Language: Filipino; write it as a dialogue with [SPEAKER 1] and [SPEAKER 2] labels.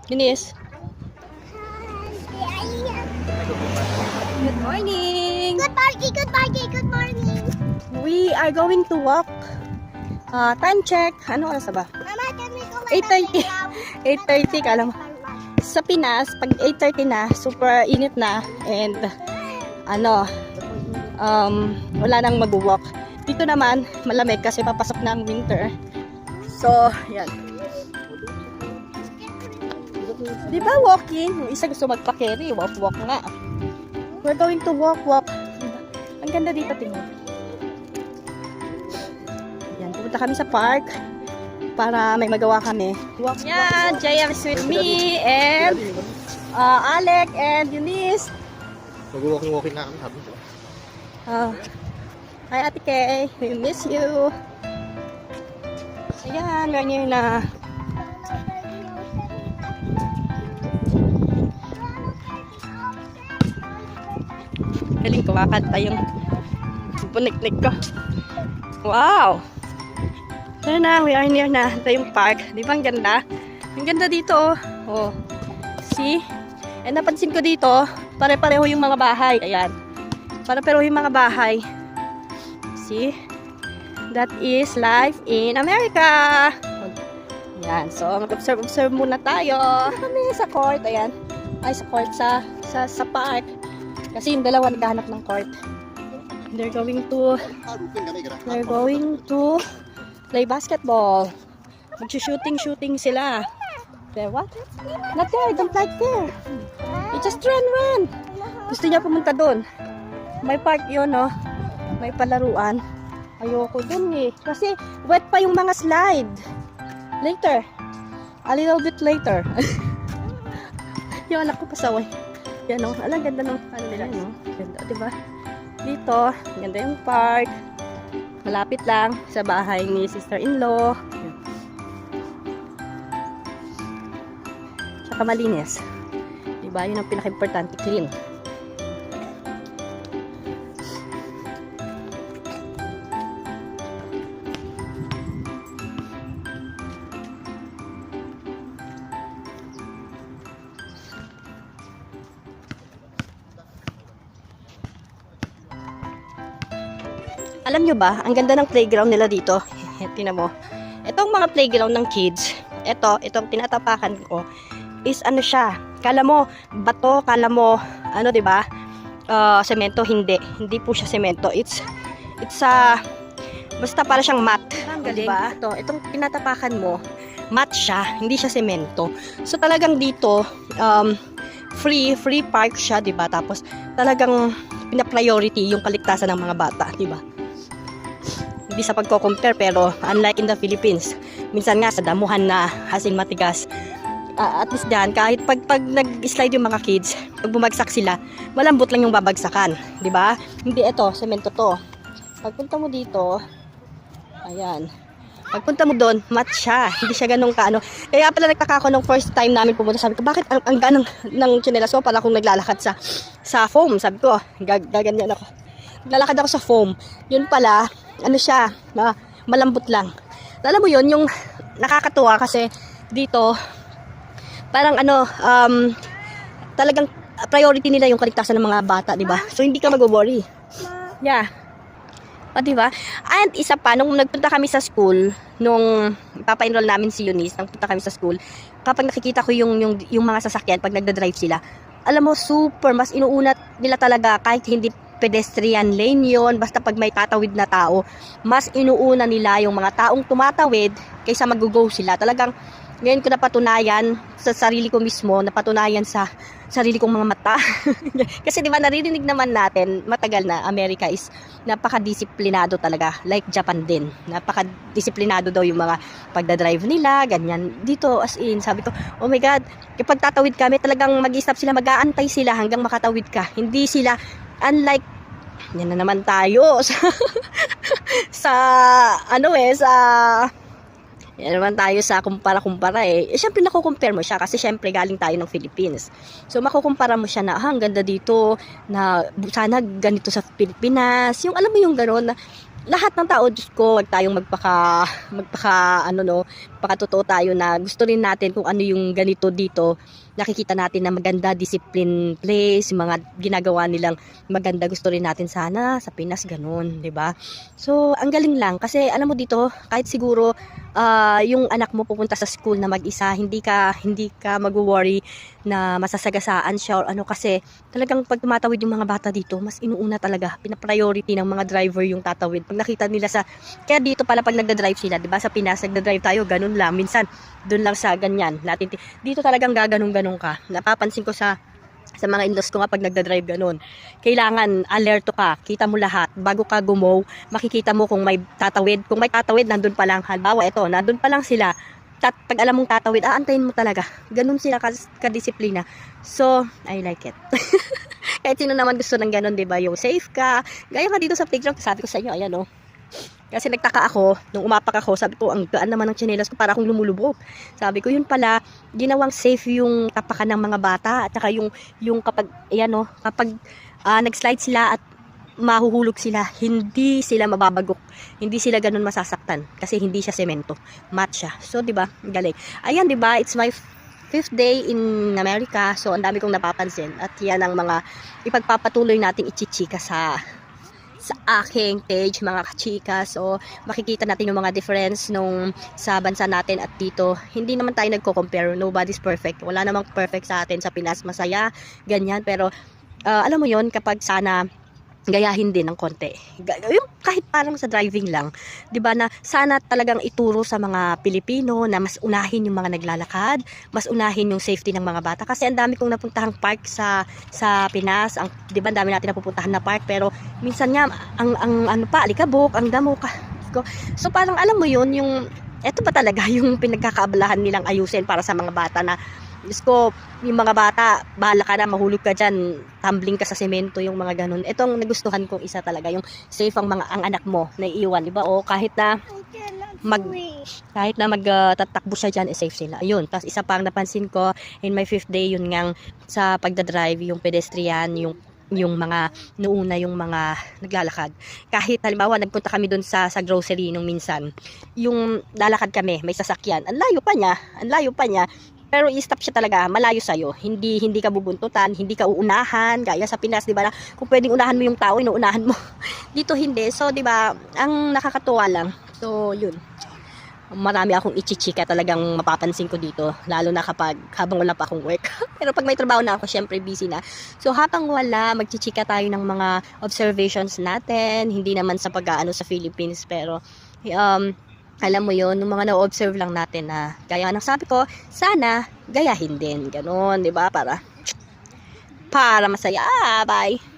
[SPEAKER 1] Eunice. Good morning.
[SPEAKER 2] Good morning, good morning, good morning.
[SPEAKER 1] We are going to walk. Time check. Ano oras na ba?
[SPEAKER 2] Mama, can we go
[SPEAKER 1] 8:30. 8:30 ka lang. Sa Pinas, pag 8:30 na, super init na. And, wala nang mag-walk. Dito naman, malamig kasi papasok na ang winter. So, yan. Di ba walking? Yung isa gusto magpa-carry, walk nga. We're going to walk. Ang ganda dito, tingnan. Yan, pupunta kami sa park para may magawa kami. Walk. Yan, JM is with me and Alec and Eunice.
[SPEAKER 3] Mag-walking na kami, sabi ko.
[SPEAKER 1] Hi Ate Kay, we miss you. Ayan, ganyan na. Galing kumakanta yung punik-nik ko. Wow! Tara na, we are near na. Ito yung park. Di ba ang ganda? Ang ganda dito, oh. See? And napansin ko dito, pare-pareho yung mga bahay. Ayan. Pare-pareho yung mga bahay. See? That is life in America. Ayan. So, mag-observe muna tayo. Kami sa court. Ayan. Ay, sa court. Sa park. Kasi yung dalawa naghahanap ng court. They're going to play basketball. Mag-shooting sila. There, what? Not there. Don't like there. You just run. Gusto niya pumunta doon. May park yun, no? May palaruan. Ayoko dun eh. Kasi wet pa yung mga slide. Later. A little bit later. Yung anak ko pasaway. Yan o. Alam, ganda ng ano nila, no? Ganda, diba? Dito, ganda yung park. Malapit lang sa bahay ni sister-in-law. Tsaka malinis. Diba? Yun ang pinaka-importante. Clean. Alam nyo ba, ang ganda ng playground nila dito. Tingnan mo. Itong mga playground ng kids, itong tinatapakan ko, is ano siya. Kala mo, bato, kala mo, ano, diba? Semento, hindi. Hindi po siya semento. It's basta para siyang mat. Diba? Itong tinatapakan mo, mat siya, hindi siya semento. So talagang dito, free park siya, diba? Tapos talagang pina-priority yung kaligtasan ng mga bata, diba? Hindi sa pagko-compare, pero unlike in the Philippines, minsan nga sa damuhan na asin matigas, at least dyan, kahit pag nag-slide yung mga kids, pag bumagsak sila, malambot lang yung babagsakan, di ba? Hindi, ito, semento to. Pagpunta mo dito, ayan, pagpunta mo doon, mat siya, hindi siya ganun kaano. Kaya pala nagtaka ako nung first time namin pumunta, sabi ko, bakit ang ganang ng tsinelas ko, para akong naglalakad sa foam, sabi ko, gaganyan ako. Naglalakad ako sa foam, yun pala, ano siya, malambot lang. Alam mo yun, yung nakakatuwa kasi dito, parang ano, talagang priority nila yung kaligtasan ng mga bata, di ba? So, hindi ka mag-worry. Yeah. Di ba? And isa pa, nung nagpunta kami sa school, nung papa-enroll namin si Eunice, nung punta kami sa school, kapag nakikita ko yung mga sasakyan, pag nagda-drive sila, alam mo, super, mas inuunat nila talaga, kahit hindi pedestrian lane yon, basta pag may tatawid na tao, mas inuuna nila yung mga taong tumatawid kaysa mag-go sila. Talagang ngayon ko napatunayan sa sarili ko mismo, napatunayan sa sarili kong mga mata. Kasi di ba naririnig naman natin, matagal na, America is napaka-disiplinado talaga, like Japan din. Napaka-disiplinado daw yung mga pagdadrive nila, ganyan. Dito as in, sabi ko, oh my God, kapag tatawid kami, talagang mag-stop sila, mag-aantay sila hanggang makatawid ka. Hindi sila unlike, yan na naman tayo sa yan naman tayo sa kumpara syempre nakukumpare mo siya kasi syempre galing tayo ng Philippines. So makukumpara mo siya na ang ganda dito, na sana ganito sa Pilipinas, yung alam mo yung gano'n na lahat ng tao, Diyos ko, wag tayong pakatotoo tayo na gusto rin natin kung ano yung ganito dito. Nakikita natin na maganda, discipline place, mga ginagawa nilang maganda, gusto rin natin sana sa Pinas ganun, 'di ba? So, ang galing lang kasi alam mo dito, kahit siguro yung anak mo pupunta sa school na mag-isa, hindi ka magwo-worry na masasagasaan siya or ano, kasi talagang pag tumatawid yung mga bata dito, mas inuuna talaga, pina-priority ng mga driver yung tatawid. Pag nakita nila kaya dito pala pag nagda-drive sila, 'di ba? Sa Pinas nagda-drive tayo, ganun lang. Minsan doon lang sa ganyan. Dito talagang gaganong-ganong ka. Napapansin ko sa mga in-laws ko nga pag nagda-drive ganun. Kailangan alerto ka, kita mo lahat. Bago ka gumow, makikita mo kung may tatawid. Kung may tatawid, nandun pa lang. Halimbawa, ito, nandun pa lang sila. Pag alam mong tatawid, aantayin mo talaga. Ganun sila kadisiplina. So, I like it. Kahit sino naman gusto ng ganun, diba? Yung safe ka. Gaya nga dito sa playground, sabi ko sa inyo, ayan o. Kasi nagtaka ako, nung umapak ako, sabi ko, ang gaan naman ng tsinelas ko, para akong lumulubog. Sabi ko, yun pala, ginawang safe yung tapakan ng mga bata, at saka yung kapag, ayan o, kapag nag-slide sila at mahuhulog sila, hindi sila mababagok, hindi sila ganun masasaktan, kasi hindi siya semento, mat siya. So, diba, galing. Ayan, diba, it's my 5th day in America, so ang dami kong napapansin, at yan ang mga ipagpapatuloy nating ichichika sa aking page, mga kachika. So, makikita natin yung mga difference nung sa bansa natin at dito. Hindi naman tayo nagko-compare. Nobody's perfect. Wala namang perfect sa atin sa Pinas. Masaya, ganyan. Pero, alam mo yon, kapag sana gayahin din ng konti. Yung kahit parang sa driving lang, 'di ba, na sana talagang ituro sa mga Pilipino na mas unahin yung mga naglalakad, mas unahin yung safety ng mga bata, kasi ang dami kong napuntahang park sa Pinas, 'di ba, ang dami natin napupuntahan na park, pero minsan nga ang ano pa, alikabok, ang damo ka. So parang alam mo yun, yung eto pa talaga yung pinagkakaabalahan nilang ayusin para sa mga bata na, Diyos ko, yung mga bata, bahala ka na, mahulog ka dyan, tumbling ka sa semento, yung mga ganun. Ito ang nagustuhan kong isa talaga, yung safe ang anak mo na iiwan, di ba? O kahit na magtatakbo siya dyan, safe sila. Ayun. Tapos isa pang napansin ko in my 5th day, yun ngang sa pagdadrive, yung pedestrian, yung mga noona, yung mga naglalakad. Kahit halimbawa nagpunta kami doon sa grocery nung minsan, yung lalakad kami, may sasakyan, ang layo pa niya. Pero i-stop siya talaga, malayo sa'yo. Hindi ka bubuntutan, hindi ka uunahan. Gaya sa Pinas, di ba, na kung pwedeng unahan mo yung tao, inuunahan mo. Dito hindi. So, di ba, ang nakakatuwa lang. So, yun. Marami akong ichichika talagang mapapansin ko dito. Lalo na habang wala pa akong work. Pero pag may trabaho na ako, syempre busy na. So, habang wala, magchichika tayo ng mga observations natin. Hindi naman sa pag-aano sa Philippines. Pero, alam mo yon, yung mga na-observe lang natin na, gaya ng sabi ko, sana gayahin din. Ganon, di ba? Para masaya. Bye!